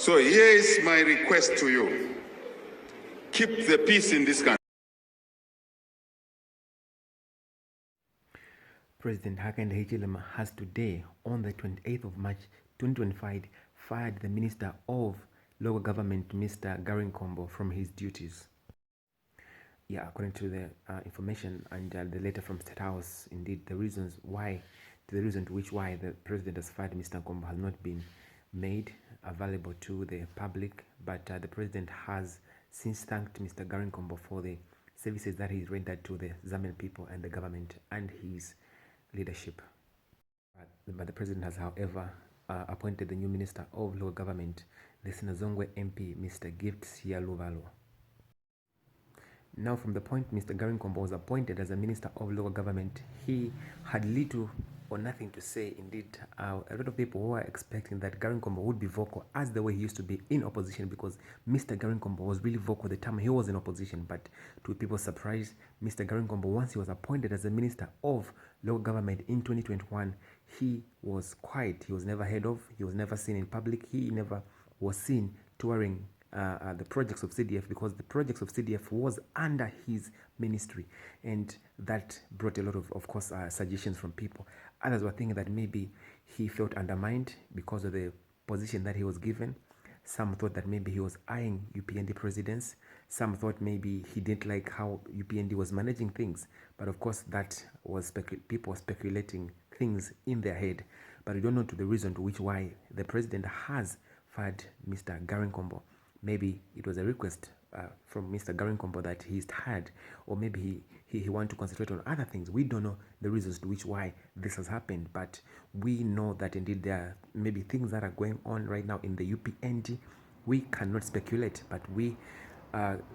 So here is my request to you. Keep the peace in this country. President Hakainde Hichilema has today, on the 28th of March 2025, fired the Minister of Local Government, Mr. Garry Nkombo, from his duties. Yeah, according to the information and the letter from State House, indeed, the reason to which why the president has fired Mr. Nkombo has not been made available to the public, but the president has since thanked Mr. Garry Nkombo for the services that he's rendered to the Zambian people and the government and his leadership. But the president has, however, appointed the new Minister of Local Government, the Sinazongwe MP, Mr. Gift Sialuvalo. Now, from the point Mr. Garry Nkombo was appointed as a Minister of Local Government, he had little or nothing to say. Indeed, a lot of people were expecting that Garry Nkombo would be vocal as the way he used to be in opposition, because Mr. Garry Nkombo was really vocal the time he was in opposition. But to people's surprise, Mr. Garry Nkombo, once he was appointed as a Minister of Local Government in 2021, he was quiet. He was never heard of. He was never seen in public. He never was seen touring the projects of CDF, because the projects of CDF was under his ministry, and that brought a lot of course, suggestions from people. Others were thinking that maybe he felt undermined because of the position that he was given. Some thought that maybe he was eyeing UPND presidents. Some thought maybe he didn't like how UPND was managing things. But of course, that was people speculating things in their head. But we don't know to the reason to which why the president has fired Mr. Garry Nkombo. Maybe it was a request from Mr. Garry Nkombo that he's tired, or maybe he wants to concentrate on other things. We don't know the reasons to which why this has happened, but we know that indeed there are maybe things that are going on right now in the UPND. We cannot speculate, but we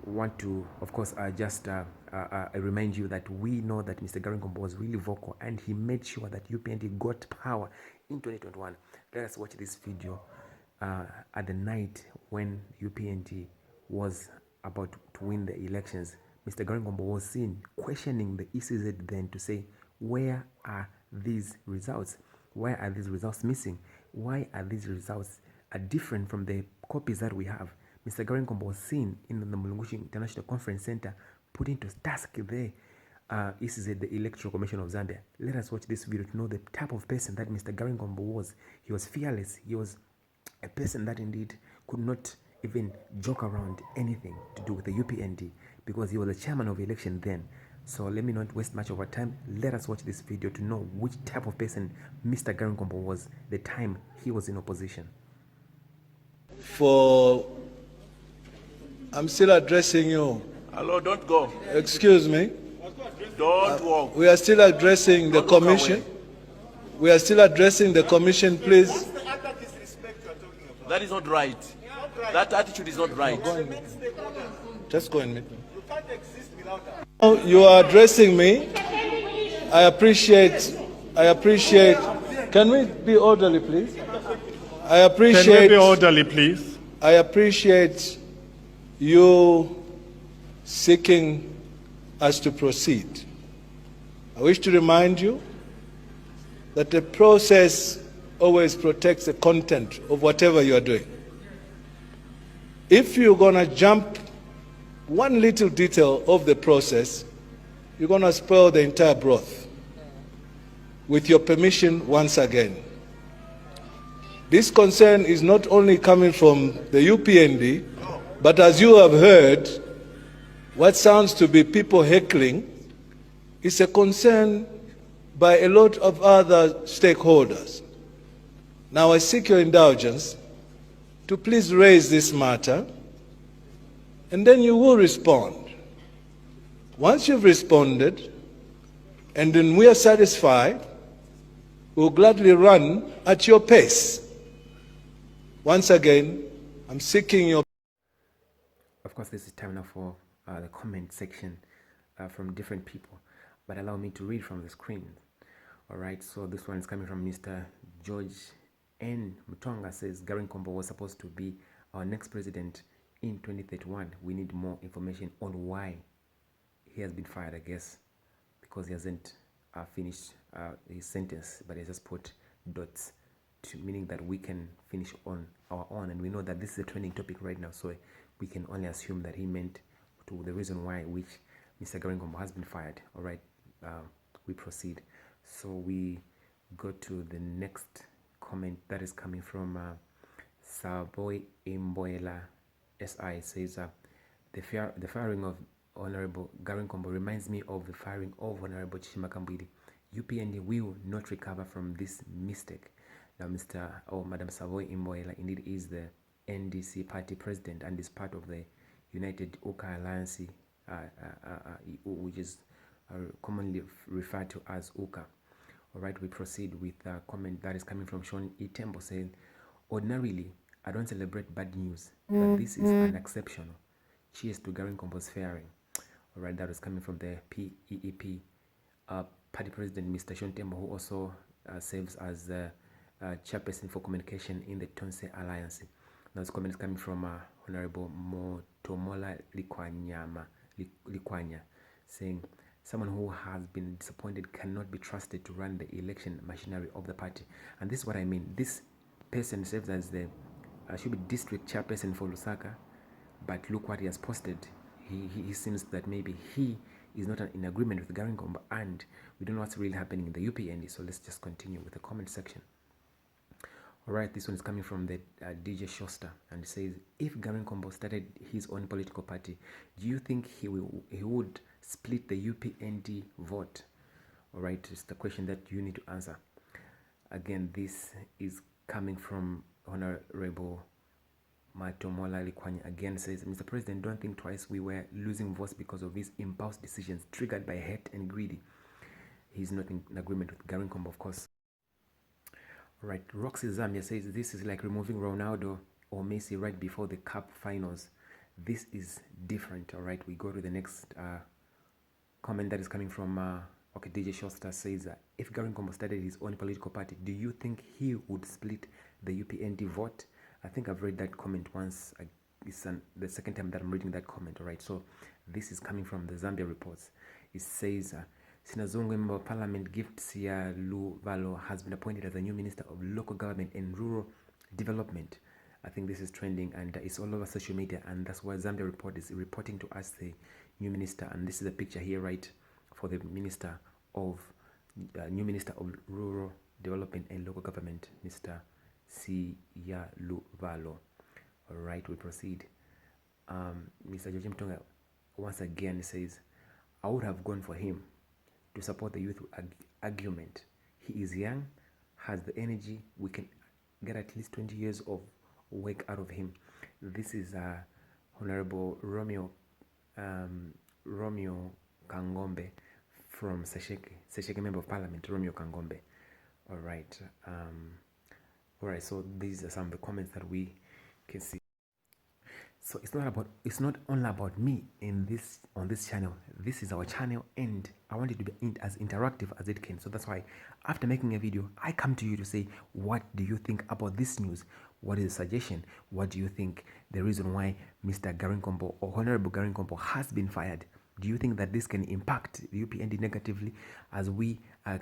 want to, of course, just remind you that we know that Mr. Garry Nkombo was really vocal, and he made sure that UPND got power in 2021. Let us watch this video. At the night when UPND was about to win the elections, Mr. Garry Nkombo was seen questioning the ECZ then to say, where are these results? Why are these results missing? Why are these results different from the copies that we have? Mr. Garry Nkombo was seen in the Mulungushi International Conference Center putting to task the ECZ, the Electoral Commission of Zambia. Let us watch this video to know the type of person that Mr. Garry Nkombo was. He was fearless. He was a person that indeed could not even joke around anything to do with the UPND, because he was the chairman of the election then. So let me not waste much of our time. Let us watch this video to know which type of person Mr. Garry Nkombo was the time he was in opposition. I'm still addressing you. Hello, don't go. Excuse me. Don't walk. We are still addressing the commission. We are still addressing the commission, please. That is not right. That attitude is not right. Just go and meet me. You can't exist without that. You are addressing me. I appreciate. Can we be orderly, please? Can we be orderly, please? I appreciate you seeking us to proceed. I wish to remind you that the process always protects the content of whatever you are doing. If you're going to jump one little detail of the process, you're going to spoil the entire broth. With your permission, once again. This concern is not only coming from the UPND, but as you have heard, what sounds to be people heckling is a concern by a lot of other stakeholders. Now I seek your indulgence to please raise this matter, and then you will respond. Once you've responded, and then we are satisfied, we'll gladly run at your pace. Once again, I'm seeking your... Of course, this is time now for the comment section from different people, but allow me to read from the screen. All right, so this one is coming from Mr. George N. Mutonga. Says Garry Nkombo was supposed to be our next president in 2031. We need more information on why he has been fired, I guess, because he hasn't finished his sentence, but he just put dots, meaning that we can finish on our own, and we know that this is a trending topic right now, so we can only assume that he meant to the reason why which Mr. Garry Nkombo has been fired. All right, we proceed. So we go to the next comment that is coming from Saboy Imboela SI. Says the firing of Honorable Garry Nkombo reminds me of the firing of Honorable Chishima Kambwili. UPND will not recover from this mistake. Now, Madam Savoy Imboela indeed is the NDC party president and is part of the United Uka Alliance, which is commonly referred to as Uka. All right, we proceed with a comment that is coming from Sean Itembo saying, ordinarily, I don't celebrate bad news, but this is unexceptional. Cheers to Garry Nkombo's firing. All right, that was coming from the PEEP party president, Mr. Sean Itembo, who also serves as chairperson for communication in the Tonse Alliance. Now, this comment is coming from Honorable Motomola Likwanya, saying, someone who has been disappointed cannot be trusted to run the election machinery of the party. And this is what I mean. This person serves as the should be district chairperson for Locak, but look what he has posted. He seems that maybe he is not in agreement with Garry Nkombo, and we don't know what's really happening in the UPND. So let's just continue with the comment section. All right, this one is coming from the DJ Shosta, and it says, if Garry Nkombo started his own political party, do you think he would split the UPND vote? All right, it's the question that you need to answer. Again, this is coming from Honorable Matomola Likwanya. Again, says, Mr. President, don't think twice. We were losing votes because of his impulse decisions triggered by hate and greedy. He's not in agreement with Garry Nkombo, of course. All right, Roxy Zambia says, this is like removing Ronaldo or Messi right before the cup finals. This is different. All right, we go to the next comment that is coming from okay, DJ Shosta says, if Garry Nkombo started his own political party, do you think he would split the UPND vote? I think I've read that comment once. It's the second time that I'm reading that comment. All right, so this is coming from the Zambia reports. It says, Sinazongo Member of Parliament Giftsia Luvalo has been appointed as the new Minister of Local Government and Rural Development. I think this is trending, and it's all over social media, and that's why Zambia report is reporting to us the new minister. And this is the picture here, right, for the Minister of new Minister of Rural Development and Local Government, Mr. Siyaluvalo. All right, we proceed. Mr. George Mtonga once again says, I would have gone for him to support the youth argument. He is young, has the energy. We can get at least 20 years of work out of him. This is Honorable Romeo Kangombe from Sesheke Member of Parliament, Romeo Kangombe. All right. All right, so these are some of the comments that we can see. So it's not only about me on this channel. This is our channel, and I want it to be as interactive as it can. So that's why after making a video, I come to you to say, what do you think about this news? What is the suggestion? What do you think the reason why Mr. Garry Nkombo or Honorable Garry Nkombo has been fired? Do you think that this can impact the UPND negatively as we are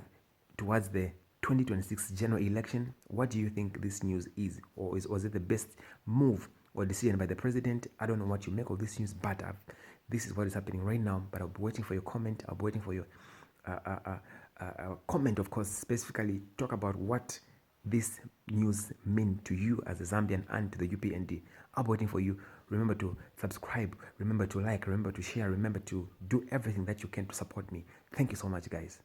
towards the 2026 general election? What do you think this news is, or was it the best move or decision by the president? I don't know what you make of this news, but this is what is happening right now. But I'll be waiting for your comment. I'll be waiting for your comment, of course, specifically talk about what this news mean to you as a Zambian and to the UPND. I'll be waiting for you. Remember to subscribe, remember to like, remember to share, remember to do everything that you can to support me. Thank you so much, guys.